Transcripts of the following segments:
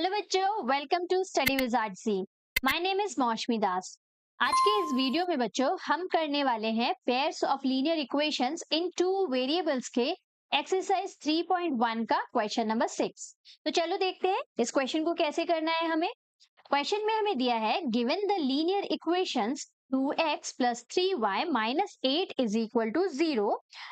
Hello बच्चों, welcome to Study Wizard C. My name is Moushumi Das. आज के इस वीडियो में बच्चों हम करने वाले हैं pairs of linear equations in two variables के एक्सरसाइज 3.1 का क्वेश्चन नंबर 6। तो चलो देखते हैं इस क्वेश्चन को कैसे करना है। हमें क्वेश्चन में हमें दिया है given the linear equations 2x plus 3y minus 8 is equal to 0.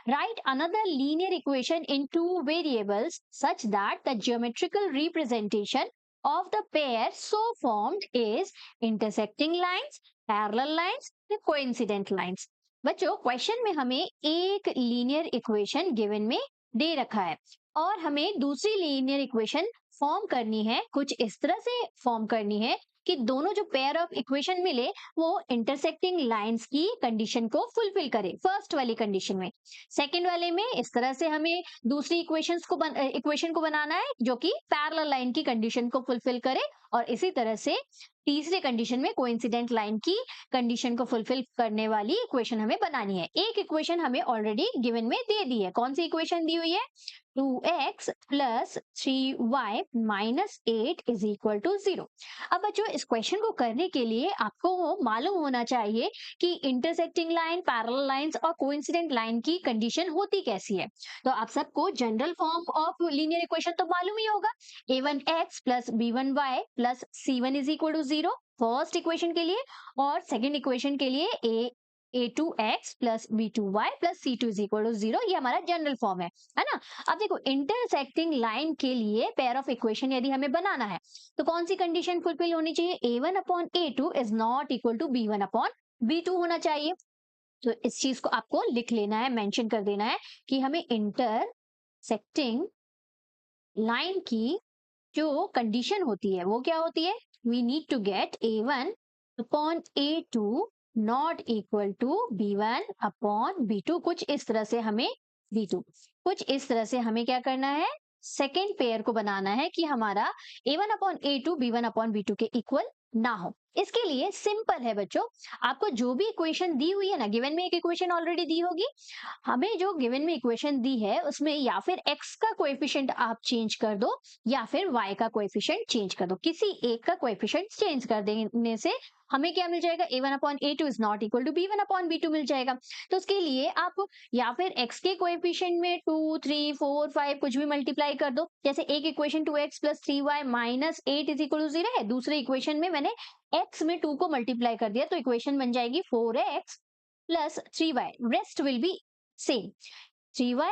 Write another linear equation in two variables such that the geometrical representation of the pair so formed is intersecting lines, parallel lines, या coincident lines. बच्चों question में हमें एक linear equation given में दे रखा है और हमें दूसरी लीनियर इक्वेशन फॉर्म करनी है। कुछ इस तरह से फॉर्म करनी है कि दोनों जो पेयर ऑफ इक्वेशन मिले वो इंटरसेक्टिंग लाइंस की कंडीशन को फुलफिल करे फर्स्ट वाली कंडीशन में। सेकंड वाले में इस तरह से हमें दूसरी इक्वेशन को बनाना है जो कि पैरेलल लाइन की कंडीशन को फुलफिल करे, और इसी तरह से तीसरे कंडीशन में कोइंसिडेंट लाइन की कंडीशन को फुलफिल करने वाली इक्वेशन हमें बनानी है। एक इक्वेशन हमें ऑलरेडी गिवन में दे दी है। कौन सी इक्वेशन दी हुई है? 2x plus 3y minus 8 is equal to 0। अब बच्चों इस क्वेश्चन को करने के लिए आपको मालूम होना चाहिए कि इंटरसेक्टिंग लाइन, पैरेलल लाइंस और कोइंसिडेंट लाइन की कंडीशन होती कैसी है। तो आप सबको general form of linear equation तो मालूम ही होगा। a1x plus b1y plus c1 is equal to 0 first equation के लिए, और सेकंड इक्वेशन के लिए a2x plus b2y plus c2 is equal to 0। ये हमारा जनरल फॉर्म है ना। अब देखो इंटरसेक्टिंग लाइन के लिए पेयर ऑफ इक्वेशन यदि हमें बनाना है तो कौन सी कंडीशन फुलफिल होनी चाहिए? a1 upon a2 is not equal to b1 upon b2 होना चाहिए। तो इस चीज को आपको लिख लेना है, मेंशन कर देना है कि हमें इंटरसेक्टिंग लाइन की जो कंडीशन होती है वो क्या होती है? We need to get a1 upon a2 not equal to b1 upon b2। कुछ इस तरह से हमें b2, कुछ इस तरह से हमें क्या करना है? सेकेंड पेयर को बनाना है कि हमारा a1 upon a2 b1 upon b2 के इक्वल ना हो। इसके लिए सिंपल है बच्चों, आपको जो भी इक्वेशन दी हुई है ना, गिवन में एक इक्वेशन ऑलरेडी दी होगी, हमें जो गिवन में इक्वेशन दी है उसमें या फिर x का कोएफिशिएंट आप चेंज कर दो या फिर y का कोएफिशिएंट चेंज कर दो। किसी एक का कोएफिशिएंट चेंज कर देने से हमें क्या मिल जाएगा? a1 upon a2 is not equal to b1 upon b2 मिल जाएगा। तो उसके लिए आप या फिर x के कोएफिशिएंट में 2, 3, 4, 5 कुछ भी मल्टीप्लाई कर दो। जैसे एक equation 2x plus 3y minus 8 is equal to 0 है, दूसरे इक्वेशन में मैंने x में 2 को मल्टीप्लाई कर दिया तो इक्वेशन बन जाएगी 4x plus 3y। Rest will be same. 3y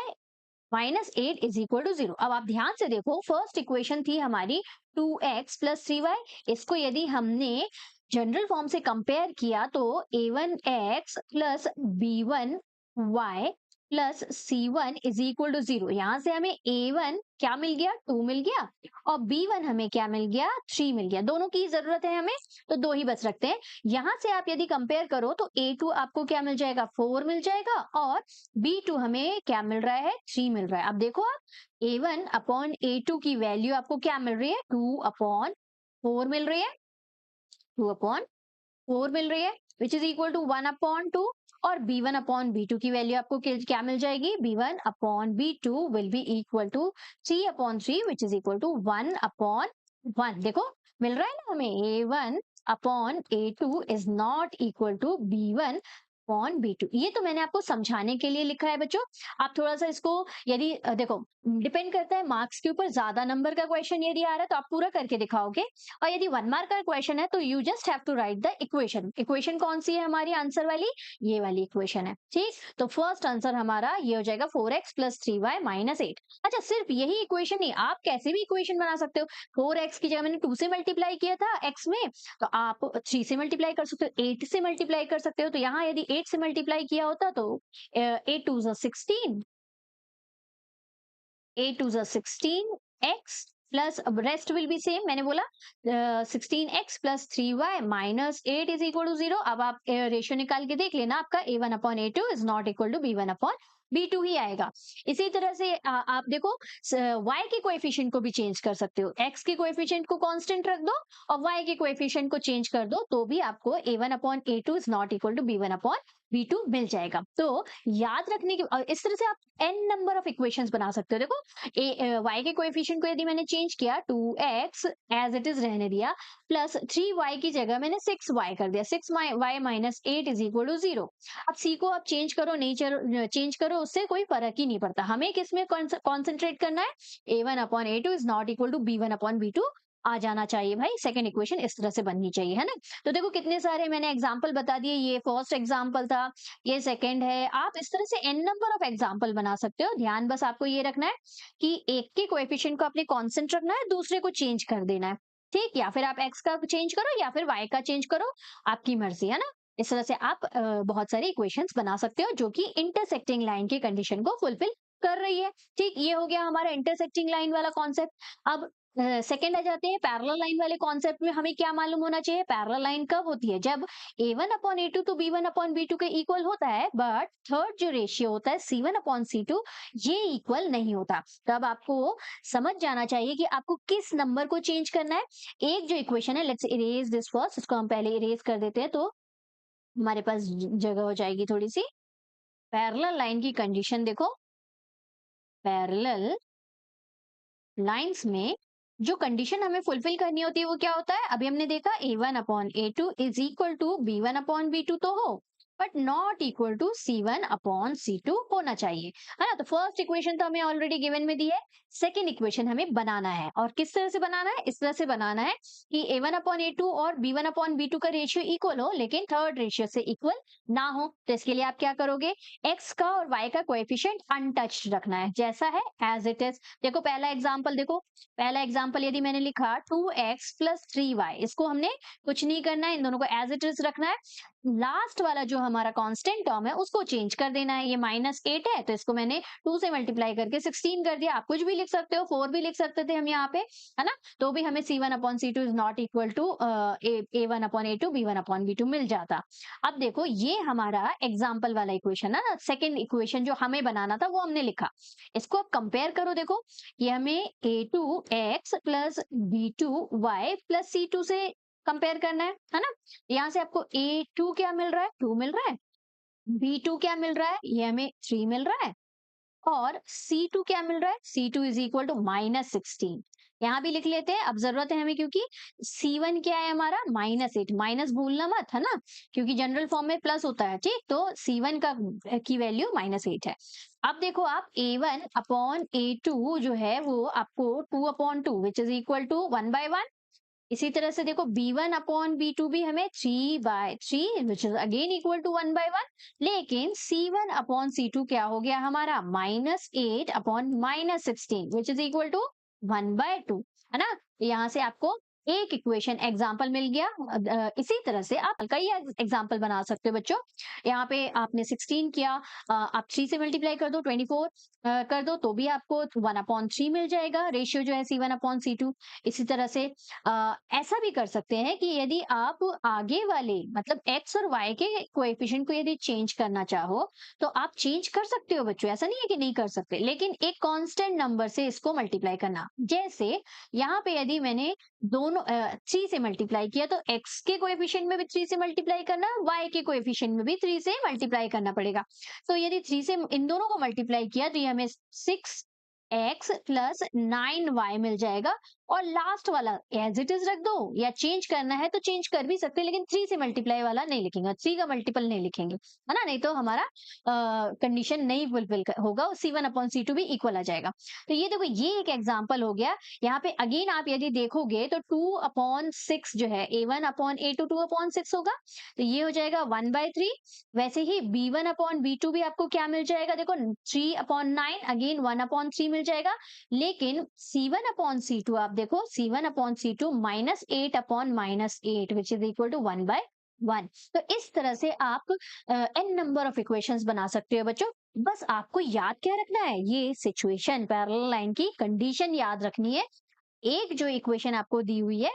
minus 8 is equal to 0। अब आप ध्यान से देखो, फर्स्ट इक्वेशन थी हमारी 2x प्लस 3y। इसको यदि हमने जनरल फॉर्म से कंपेयर किया तो a1x plus b1y plus c1 is equal to 0। यहां से हमें a1 क्या मिल गया? 2 मिल गया, और b1 हमें क्या मिल गया? 3 मिल गया। दोनों की जरूरत है हमें तो दो ही बच रखते हैं। यहां से आप यदि कंपेयर करो तो a2 आपको क्या मिल जाएगा? 4 मिल जाएगा, और b2 हमें क्या मिल रहा है? 3 मिल रहा है। अब देखो आप a1 अपॉन a2 की वैल्यू आपको क्या मिल रही है? 2 अपॉन 4 मिल रही है, 2 अपॉन 4 मिल रही है which is equal to 1 upon 2, और b1 अपॉन b2 की वैल्यू आपको क्या मिल जाएगी? b1 upon b2 will be equal to 3 upon 3 which is equal to 1 upon 1। देखो मिल रहा है ना हमें, a1 upon a2 is not equal to b1 upon b2। ये तो मैंने आपको समझाने के लिए लिखा है बच्चों। आप थोड़ा सा इसको यदि देखो डिपेंड करता है मार्क्स के ऊपर, ज्यादा नंबर का क्वेश्चन यदि आ रहा है तो आप पूरा करके दिखाओगे, और यदि 1 मार्क का क्वेश्चन है तो you just have to write the equation. Equation कौन सी है हमारी आंसर वाली? ये वाली इक्वेशन है। ठीक, तो फर्स्ट आंसर हमारा ये हो जाएगा 4x प्लस 3y माइनस 8। अच्छा, सिर्फ यही इक्वेशन नहीं, आप कैसे भी इक्वेशन बना सकते हो। 4x की जगह मैंने 2 से मल्टीप्लाई किया था x में, तो आप 3 से मल्टीप्लाई कर सकते हो, 8 से मल्टीप्लाई कर सकते हो। तो यहाँ यदि 8 से मल्टीप्लाई किया होता तो 8 2 16, 8 2 16 x प्लस, अब रेस्ट विल बी सेम। मैंने बोला 16x plus 3y minus 8 is equal to 0। अब आप रेशियो निकाल के देख लेना, आपका a1 upon a2 is not equal to b1 upon b2 ही आएगा। इसी तरह से आप देखो y के कोएफिशिएंट को भी चेंज कर सकते हो। x के कोएफिशिएंट को कांस्टेंट रख दो और y के कोएफिशिएंट को चेंज कर दो तो भी आपको a1 upon a2 is not equal to b1 upon V2 मिल जाएगा। तो याद रखने की इस तरह से आप n नंबर ऑफ इक्वेशंस बना सकते हो। देखो y के कोएफिशिएंट को यदि मैंने चेंज किया 2x एज इट इज रहने दिया प्लस 3y की जगह मैंने 6y कर दिया, 6y minus 8 is equal to 0। अब c को आप चेंज करो नहीं चेंज करो, उससे कोई फर्क ही नहीं पड़ता। हमें किस में कॉन्सेंट्रेट करना है, a1 upon a2 is not equal to b1 upon b2 आ जाना चाहिए भाई। सेकंड इक्वेशन इस तरह से बननी चाहिए, है ना। तो देखो कितने सारे मैंने एग्जांपल बता दिए, ये फर्स्ट एग्जांपल था, ये सेकंड है। आप इस तरह से n नंबर ऑफ एग्जांपल बना सकते हो। ध्यान बस आपको ये रखना है कि एक के कोएफिशिएंट को आपने कांस्टेंट रखना है, दूसरे को चेंज कर देना है, ठीक। या फिर आप x का चेंज करो या फिर y का चेंज करो, आपकी मर्जी, है ना। इस तरह से आप बहुत सारी इक्वेशंस बना सकते हो जो कि इंटरसेक्टिंग लाइन की कंडीशन को फुलफिल कर रही है, ठीक। ये हो गया हमारा इंटरसेक्टिंग लाइन वाला कॉन्सेप्ट। अब सेकंड आ जाते हैं पैरेलल लाइन वाले कॉन्सेप्ट में। हमें क्या मालूम होना चाहिए, पैरेलल लाइन कब होती है, जब a1 अपॉन a2 तो b1 अपॉन b2 के इक्वल होता है, बट थर्ड जो रेशियो होता है c1 अपॉन c2 ये इक्वल नहीं होता। तब आपको समझ जाना चाहिए कि आपको किस नंबर को चेंज करना है। एक जो इक्वेशन है, लेट्स इरेज दिस फर्स्ट, इसको हम पहले इरेज कर देते हैं तो हमारे पास जगह हो जाएगी थोड़ी सी। पैरेलल लाइन की कंडीशन देखो, पैरेलल लाइंस में जो कंडीशन हमें फुलफिल करनी होती है वो क्या होता है, अभी हमने देखा a1 upon a2 is equal to b1 upon b2 तो हो, but not equal to c1 upon c2 होना चाहिए, है ना। तो फर्स्ट इक्वेशन तो हमें ऑलरेडी गिवन में दी है। सेकेंड इक्वेशन हमें बनाना है, और किस तरह से बनाना है, इस तरह से बनाना है कि a1 अपॉन a2 और b1 अपॉन b2 का रेशियो इक्वल हो, लेकिन थर्ड रेशियो से इक्वल ना हो। तो इसके लिए आप क्या करोगे, x का और y का कोएफिशिएंट अनटच्ड रखना है, जैसा है एज इट इज। देखो पहला एग्जांपल देखो, पहला एग्जांपल यदि मैंने लिखा 2x प्लस 3y, इसको हमने कुछ नहीं करना है, इन दोनों को एज इट इज रखना है। लास्ट वाला जो हमारा कांस्टेंट टर्म है उसको चेंज कर देना है। ये -8 है तो इसको मैंने 2 से मल्टीप्लाई करके 16 कर दिया। आप कुछ भी लिख सकते हो, 4 भी लिख सकते थे हम यहाँ पे, है ना। तो भी हमें c1 upon c2 is not equal to a1 upon a2 b1 upon b2 मिल जाता। अब देखो ये हमारा एग्जाम्पल वाला इक्वेशन है ना, सेकेंड इक्वेशन जो हमें बनाना था वो हमने लिखा। इसको आप कंपेयर करो, देखो ये हमें a2x plus b2y plus c2 से कंपेयर करना है ना। यहाँ से आपको a2 क्या मिल रहा है, 2 मिल रहा है, b2 क्या मिल रहा है, ये हमें 3 मिल रहा है, और C2 क्या मिल रहा है, C2 इज इक्वल टू -16। यहाँ भी लिख लेते हैं, अब जरूरत है हमें, क्योंकि C1 क्या है हमारा -8, माइनस भूलना मत, है ना, क्योंकि जनरल फॉर्म में प्लस होता है, ठीक। तो C1 का की वैल्यू -8 है। अब देखो आप a1 अपॉन a2 जो है वो आपको 2 upon 2 which is equal to 1/1। इसी तरह से देखो b1 अपॉन b2 भी हमें 3/3 which is again equal to 1/1। लेकिन c1 अपॉन c2 क्या हो गया हमारा, -8 upon -16 which is equal to 1/2, है ना। यहाँ से आपको एक इक्वेशन एग्जाम्पल मिल गया। इसी तरह से आप कई एग्जाम्पल बना सकते हो बच्चों। यहाँ पे आपने 16 किया, आप 3 से मल्टीप्लाई कर दो, 24 कर दो तो भी आपको 1/3 मिल जाएगा, रेशियो जो है c1 अपॉन c2। इसी तरह से ऐसा भी कर सकते हैं कि यदि आप आगे वाले मतलब x और y के कोएफिशिएंट को यदि चेंज करना चाहो तो आप चेंज कर सकते हो बच्चों, ऐसा नहीं है कि नहीं कर सकते, लेकिन एक कांस्टेंट नंबर से इसको मल्टीप्लाई करना। जैसे यहाँ पे यदि मैंने दोनों 3 से मल्टीप्लाई किया तो x के कोएफिशिएंट में भी 3 से मल्टीप्लाई करना, y के कोएफिशिएंट में भी 3 से मल्टीप्लाई करना पड़ेगा। तो यदि 3 से इन दोनों को मल्टीप्लाई किया तो ये हमें 6x प्लस 9y मिल जाएगा। और लास्ट वाला एज इट इज रख दो, या चेंज करना है तो चेंज कर भी सकते हैं, लेकिन 3 से मल्टीप्लाई वाला नहीं लिखेंगे, 3 का मल्टीपल नहीं लिखेंगे, है ना, नहीं तो हमारा कंडीशन नहीं फुलफिल होगा, c1 अपॉन c2 भी इक्वल आ जाएगा। तो ये देखो ये एक एग्जांपल हो गया। यहाँ पे अगेन आप यदि देखोगे तो 2/6 जो है a1 अपॉन a2 2/6 होगा, तो ये हो जाएगा 1/3। वैसे ही b1 अपॉन b2 भी आपको क्या मिल जाएगा, देखो 3/9 अगेन 1/3 मिल जाएगा। लेकिन c1 अपॉन c2 आप देखो c1 upon c2 -8 upon -8 which is equal to 1/1। तो इस तरह से आप n नंबर ऑफ इक्वेशंस बना सकते हो बच्चों। बस आपको याद क्या रखना है, ये सिचुएशन पैरेलल लाइन की कंडीशन याद रखनी है। एक जो इक्वेशन आपको दी हुई है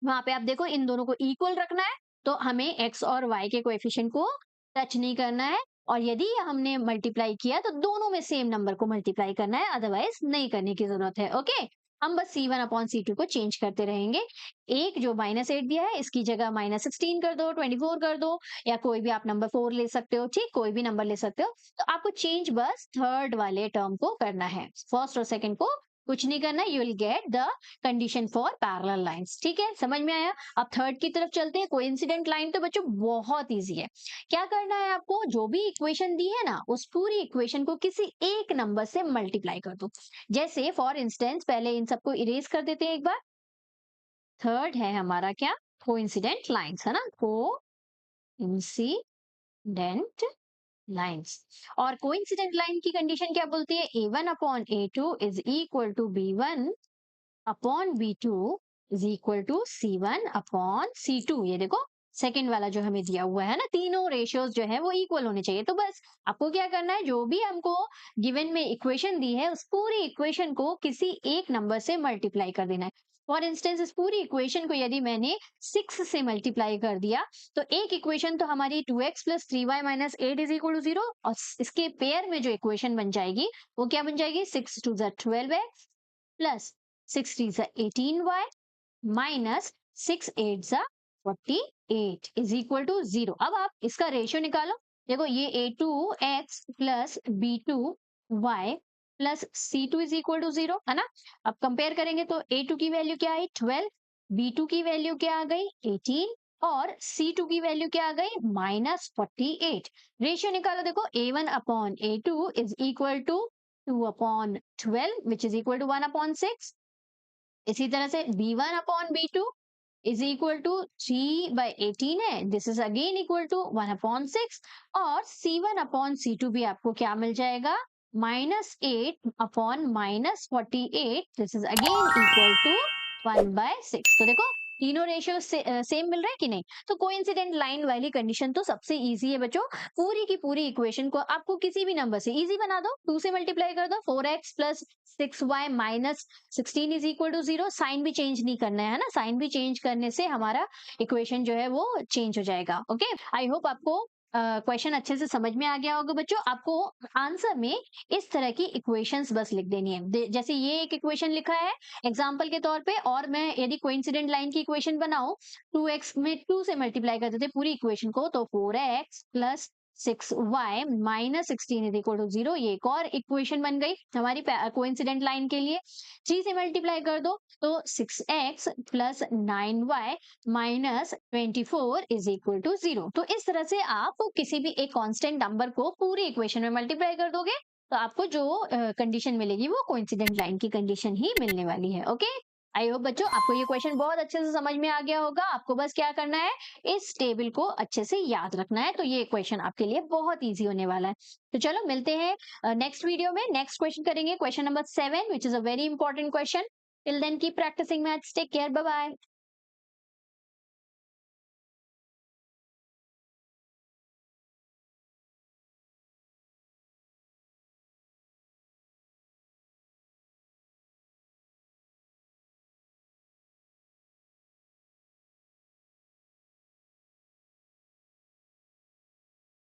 वहां पे आप देखो इन दोनों को इक्वल रखना है, तो हमें x और y के कोएफिशिएंट को टच नहीं करना है, और यदि हमने मल्टीप्लाई किया तो दोनों में सेम नंबर को मल्टीप्लाई करना है, अदरवाइज नहीं करने की जरूरत है, ओके। हम बस C1 अपॉन C2 को चेंज करते रहेंगे। एक जो -8 दिया है इसकी जगह -16 कर दो, 24 कर दो, या कोई भी आप नंबर 4 ले सकते हो, ठीक, कोई भी नंबर ले सकते हो। तो आपको चेंज बस थर्ड वाले टर्म को करना है, फर्स्ट और सेकंड को कुछ नहीं करना। You will get the condition for parallel lines. ठीक है, समझ में आया। अब थर्ड की तरफ चलते हैं। कोइंसिडेंट लाइन तो बच्चों बहुत इजी है। क्या करना है आपको, जो भी इक्वेशन दी है ना उस पूरी इक्वेशन को किसी एक नंबर से मल्टीप्लाई कर दो। जैसे फॉर इंस्टेंस, पहले इन सबको इरेज कर देते हैं एक बार। थर्ड है हमारा क्या, कोइंसिडेंट लाइंस, है ना, कोइंसिडेंट लाइंस। और कोइंसिडेंट लाइन की कंडीशन क्या बोलती है, A1 upon A2 is equal to B1 upon B2 is equal to C1 upon C2। ये देखो सेकंड वाला जो हमें दिया हुआ है ना, तीनों रेशियोज जो है वो इक्वल होने चाहिए। तो बस आपको क्या करना है, जो भी हमको गिवन में इक्वेशन दी है उस पूरी इक्वेशन को किसी एक नंबर से मल्टीप्लाई कर देना है। फॉर इंस्टेंस इस पूरी इक्वेशन को यदि मैंने 6 से मल्टीप्लाई कर दिया तो एक इक्वेशन तो हमारी 2x plus 3y minus 8 is equal to 0, और इसके पेयर में जो इक्वेशन बन जाएगी वो क्या बन जाएगी, 6 2 12x plus 6 3 18y minus 6 8 48 is equal to 0। अब आप इसका रेशियो निकालो। देखो ये A2x plus B2y plus C2 is equal to 0, है ना। अब कंपेयर करेंगे तो A2 की वैल्यू क्या आई 12, B2 की वैल्यू क्या आ गई 18, और C2 की वैल्यू क्या आ गई -48। रेशियो निकालो। देखो A1 upon A2 is equal to 2 upon 12 which is equal to 1 upon 6। इसी तरह से B1 upon B2 is equal to 3/18 है, this is again equal to 1 upon 6। और C1 अपॉन C2 भी आपको क्या मिल जाएगा, -8 upon -48, this is again equal to 1/6। तो देखो तीनों रेशियो सेम मिल रहा है कि नहीं। तो कोइंसिडेंट लाइन वाली कंडीशन तो सबसे इजी है बच्चों। पूरी की पूरी इक्वेशन को आपको किसी भी नंबर से इजी बना दो, 2 से मल्टीप्लाई कर दो, 4x plus 6y minus 16 is equal to 0। Sign भी चेंज नहीं करना है ना, साइन भी चेंज करने से हमारा इक्वेशन जो है वो चेंज हो जाएगा। ओके, आई होप आपको क्वेश्चन अच्छे से समझ में आ गया होगा बच्चों। आपको आंसर में इस तरह की इक्वेशंस बस लिख देनी है। जैसे ये एक इक्वेशन लिखा है एग्जांपल के तौर पे, और मैं यदि कोइंसिडेंट लाइन की इक्वेशन बनाऊं, 2x में 2 से मल्टीप्लाई कर देते पूरी इक्वेशन को, तो 4x plus 6y minus 16 is equal to 0। ये एक और इक्वेशन बन गई हमारी कोइंसिडेंट लाइन के लिए। 3 से मल्टीप्लाई कर दो तो 6x plus 9y minus 24 is equal to 0। तो इस तरह से आप किसी भी एक कांस्टेंट नंबर को पूरी इक्वेशन में मल्टीप्लाई कर दोगे तो आपको जो कंडीशन मिलेगी वो कोइंसिडेंट लाइन की कंडीशन ही मिलने वाली है। ओके, आई होप बच्चों आपको ये क्वेश्चन बहुत अच्छे से समझ में आ गया होगा। आपको बस क्या करना है, इस टेबल को अच्छे से याद रखना है, तो ये क्वेश्चन आपके लिए बहुत इजी होने वाला है। तो चलो मिलते हैं नेक्स्ट वीडियो में। नेक्स्ट क्वेश्चन करेंगे question number 7 which is a very important question. Till then keep practising maths, take care, bye bye.